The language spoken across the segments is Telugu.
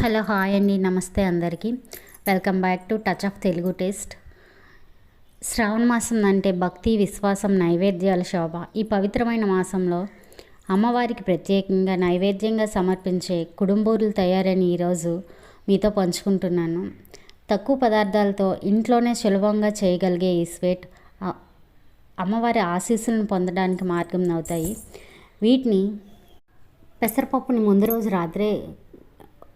హలో హాయ్ అండి, నమస్తే అందరికీ. Welcome back to touch of Telugu taste. శ్రావణ మాసం అంటే భక్తి, విశ్వాసం, నైవేద్యాల శోభ. ఈ పవిత్రమైన మాసంలో అమ్మవారికి ప్రత్యేకంగా నైవేద్యంగా సమర్పించే కుడుంబూరులు తయారని ఈరోజు మీతో పంచుకుంటున్నాను. తక్కువ పదార్థాలతో ఇంట్లోనే సులభంగా చేయగలిగే ఈ స్వీట్ అమ్మవారి ఆశీస్సులను పొందడానికి మార్గం అవుతాయి. వీటిని పెసరపప్పుని ముందు రోజు రాత్రే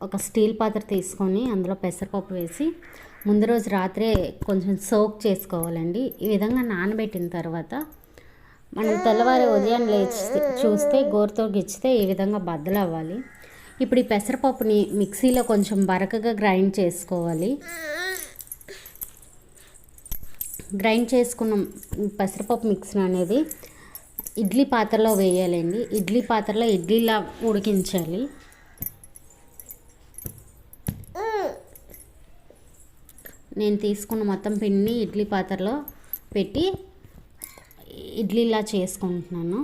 ఒక స్టీల్ పాత్ర తీసుకొని అందులో పెసరపప్పు వేసి ముందు రోజు రాత్రే కొంచెం సోక్ చేసుకోవాలండి. ఈ విధంగా నానబెట్టిన తర్వాత మనం తెల్లవారి ఉదయం లేచి చూస్తే గోరుతో గిచ్చితే ఈ విధంగా బద్దలు అవ్వాలి. ఇప్పుడు ఈ పెసరపప్పుని మిక్సీలో కొంచెం బరకగా గ్రైండ్ చేసుకోవాలి. గ్రైండ్ చేసుకున్న పెసరపప్పు మిక్సర్ అనేది ఇడ్లీ పాత్రలో వేయాలండి. ఇడ్లీ పాత్రలో ఇడ్లీలా ఉడికించాలి. నేను తీసుకున్న మొత్తం పిండిని ఇడ్లీ పాత్రలో పెట్టి ఇడ్లీలా చేసుకుంటున్నాను.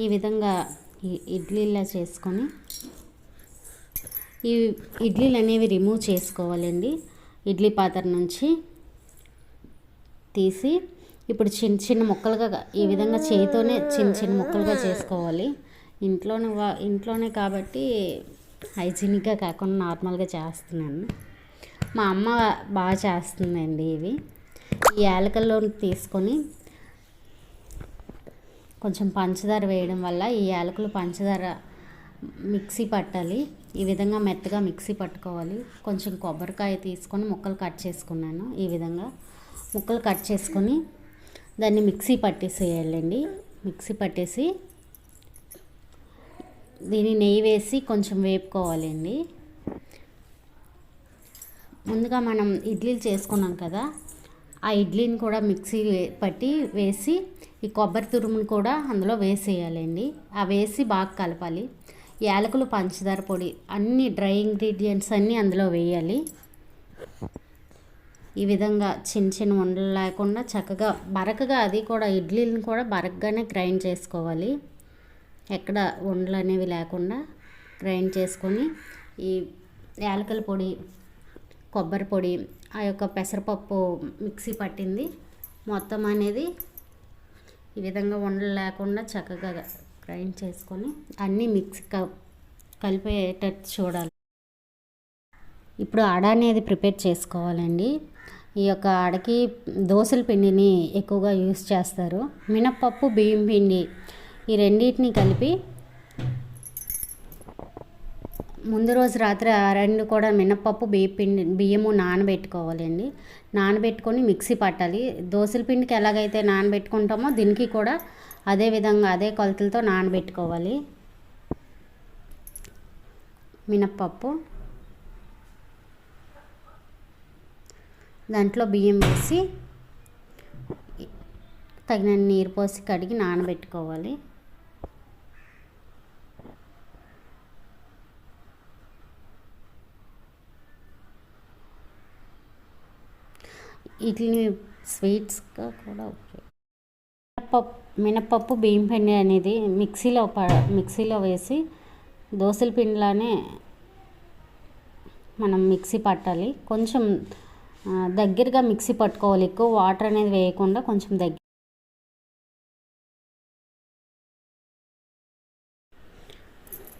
ఈ విధంగా ఇడ్లీలా చేసుకొని ఈ ఇడ్లీలు అనేవి రిమూవ్ చేసుకోవాలండి. ఇడ్లీ పాత్ర నుంచి తీసి ఇప్పుడు చిన్న చిన్న ముక్కలుగా ఈ విధంగా చేతితోనే చిన్న చిన్న ముక్కలుగా చేసుకోవాలి. ఇంట్లోనే కాబట్టి హైజీనిక్గా కాకుండా నార్మల్గా చేస్తున్నాను. మా అమ్మ బాగా చేస్తుందండి ఇవి. ఈ యాలకల్లో తీసుకొని కొంచెం పంచదార వేయడం వల్ల ఈ యాలకులు పంచదార మిక్సీ పట్టాలి. ఈ విధంగా మెత్తగా మిక్సీ పట్టుకోవాలి. కొంచెం కొబ్బరికాయ తీసుకొని ముక్కలు కట్ చేసుకున్నాను. ఈ విధంగా ముక్కలు కట్ చేసుకొని దాన్ని మిక్సీ పట్టేసేయాలండి. మిక్సీ పట్టేసి దీన్ని నెయ్యి వేసి కొంచెం వేపుకోవాలండి. ముందుగా మనం ఇడ్లీలు చేసుకున్నాం కదా, ఆ ఇడ్లీని కూడా మిక్సీ పట్టి వేసి ఈ కొబ్బరి తురుమును కూడా అందులో వేసేయాలండి. ఆ వేసి బాగా కలపాలి. యాలకులు, పంచదార పొడి అన్ని డ్రై ఇంగ్రీడియంట్స్ అన్నీ అందులో వేయాలి. ఈ విధంగా చిన్న చిన్న ఉండలు లేకుండా చక్కగా బరకగా, అది కూడా ఇడ్లీలను కూడా బరకగానే గ్రైండ్ చేసుకోవాలి. ఎక్కడ ఉండలు అనేవి లేకుండా గ్రైండ్ చేసుకొని ఈ యాలకుల పొడి, కొబ్బరి పొడి, ఆ యొక్క పెసరపప్పు మిక్సీ పట్టింది మొత్తం అనేది ఈ విధంగా ఉండలు లేకుండా చక్కగా గ్రైండ్ చేసుకొని అన్నీ మిక్సీ కలిపేటట్టు చూడాలి. ఇప్పుడు అడ అనేది ప్రిపేర్ చేసుకోవాలండి. ఈ యొక్క అడకి దోసల పిండిని ఎక్కువగా యూస్ చేస్తారు. మినప్పప్పు, బియ్యం పిండి ఈ రెండింటిని కలిపి ముందు రోజు రాత్రి ఆ రెండు కూడా మినప్పప్పు, బియ్యము నానబెట్టుకోవాలండి. నానబెట్టుకొని మిక్సీ పట్టాలి. దోసల పిండికి ఎలాగైతే నానబెట్టుకుంటామో దీనికి కూడా అదే విధంగా అదే కొలతలతో నానబెట్టుకోవాలి. మినప్పప్పు, దాంట్లో బియ్యం వేసి తగినన్ని నీరు పోసి కడిగి నానబెట్టుకోవాలి. ఇడ్లీ స్వీట్స్గా కూడా ఓకే. మినప్పప్పు, బియ్యం పిండి అనేది మిక్సీలో వేసి దోసల పిండిలానే మనం మిక్సీ పట్టాలి. కొంచెం దగ్గరగా మిక్సీ పట్టుకోవాలి. ఎక్కువ వాటర్ అనేది వేయకుండా కొంచెం దగ్గర.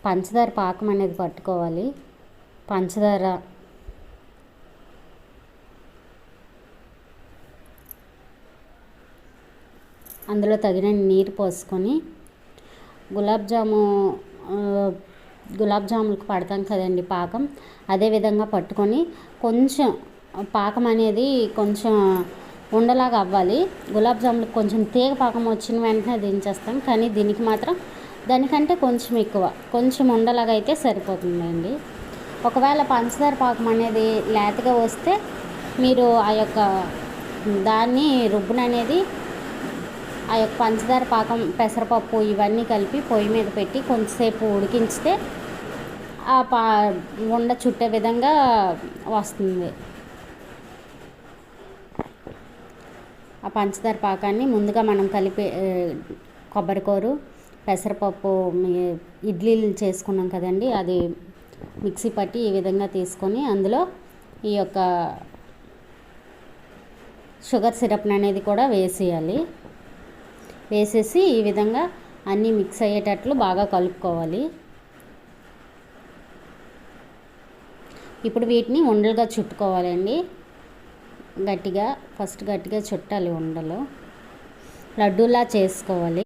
పంచదార పాకం అనేది పట్టుకోవాలి. పంచదార అందులో తగిన నీరు పోసుకొని గులాబ్ జాములకు పడతాం కదండి పాకం, అదేవిధంగా పట్టుకొని కొంచెం పాకం అనేది కొంచెం ఉండలాగా అవ్వాలి. గులాబ్ జాములకు కొంచెం తీగ పాకం వచ్చిన వెంటనే దించేస్తాం, కానీ దీనికి మాత్రం దానికంటే కొంచెం ఎక్కువ, కొంచెం ఉండలాగా అయితే సరిపోతుందండి. ఒకవేళ పంచదార పాకం అనేది లేతగా వస్తే మీరు ఆ యొక్క దాన్ని రుబ్బున అనేది ఆ యొక్క పంచదార పాకం, పెసరపప్పు ఇవన్నీ కలిపి పొయ్యి మీద పెట్టి కొంచెంసేపు ఉడికించితే ఆ ఉండ చుట్టే విధంగా వస్తుంది. ఆ పంచదార పాకాన్ని ముందుగా మనం కలిపి కొబ్బరికూరు, పెసరపప్పు ఇడ్లీలు చేసుకున్నాం కదండి, అది మిక్సీ పట్టి ఈ విధంగా తీసుకొని అందులో ఈ యొక్క షుగర్ సిరప్ని అనేది కూడా వేసేయాలి. వేసేసి ఈ విధంగా అన్నీ మిక్స్ అయ్యేటట్లు బాగా కలుపుకోవాలి. ఇప్పుడు వీటిని ఉండలుగా చుట్టుకోవాలండి. ఫస్ట్ గట్టిగా చుట్టాలి, ఉండలు లడ్డూలా చేసుకోవాలి.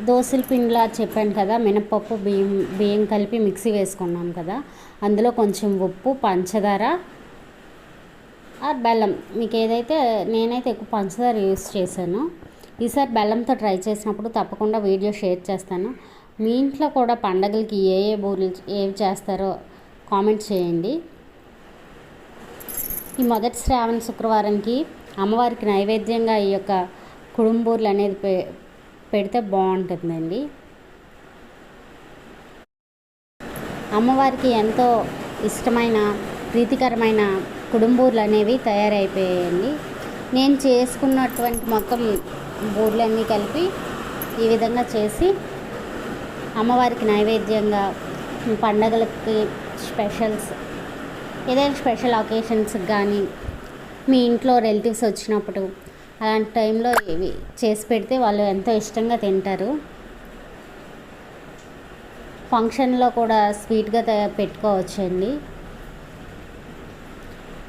దోసల పిండిలా చెప్పాను కదా, మినపప్పు బియ్యం కలిపి మిక్సీ వేసుకున్నాం కదా, అందులో కొంచెం ఉప్పు, పంచదార, బెల్లం, మీకు ఏదైతే, నేనైతే ఎక్కువ పంచదార యూస్ చేశాను. ఈసారి బెల్లంతో ట్రై చేసినప్పుడు తప్పకుండా వీడియో షేర్ చేస్తాను. మీ ఇంట్లో కూడా పండగలకి ఏ బూరెలు ఏవి చేస్తారో కామెంట్ చేయండి. ఈ మొదటి శ్రావణ శుక్రవారానికి అమ్మవారికి నైవేద్యంగా ఈ యొక్క కుడుంబూర్లు అనేది పెడితే బాగుంటుందండి. అమ్మవారికి ఎంతో ఇష్టమైన ప్రీతికరమైన కుడుంబూర్లు అనేవి తయారైపోయాయండి. నేను చేసుకున్నటువంటి మొత్తం బూర్లన్నీ కలిపి ఈ విధంగా చేసి అమ్మవారికి నైవేద్యంగా పండగలకి స్పెషల్స్, ఏదైనా స్పెషల్ అకేషన్స్కి కానీ మీ ఇంట్లో రిలేటివ్స్ వచ్చినప్పుడు అలాంటి టైంలో ఇవి చేసి పెడితే వాళ్ళు ఎంతో ఇష్టంగా తింటారు. ఫంక్షన్లో కూడా స్వీట్గా పెట్టుకోవచ్చండి.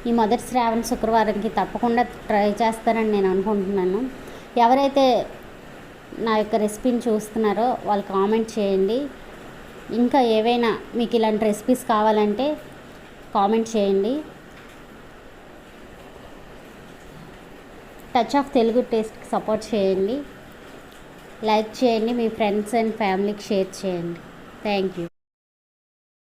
ఈ మొదటి శ్రావణ శుక్రవారానికి తప్పకుండా ట్రై చేస్తారని నేను అనుకుంటున్నాను. ఎవరైతే నా యొక్క రెసిపీని చూస్తున్నారో వాళ్ళు కామెంట్ చేయండి. ఇంకా ఏవైనా మీకు ఇలాంటి రెసిపీస్ కావాలంటే కామెంట్ చేయండి. టచ్ ఆఫ్ తెలుగు టేస్ట్కి సపోర్ట్ చేయండి, లైక్ చేయండి, మీ ఫ్రెండ్స్ అండ్ ఫ్యామిలీకి షేర్ చేయండి. Thank you.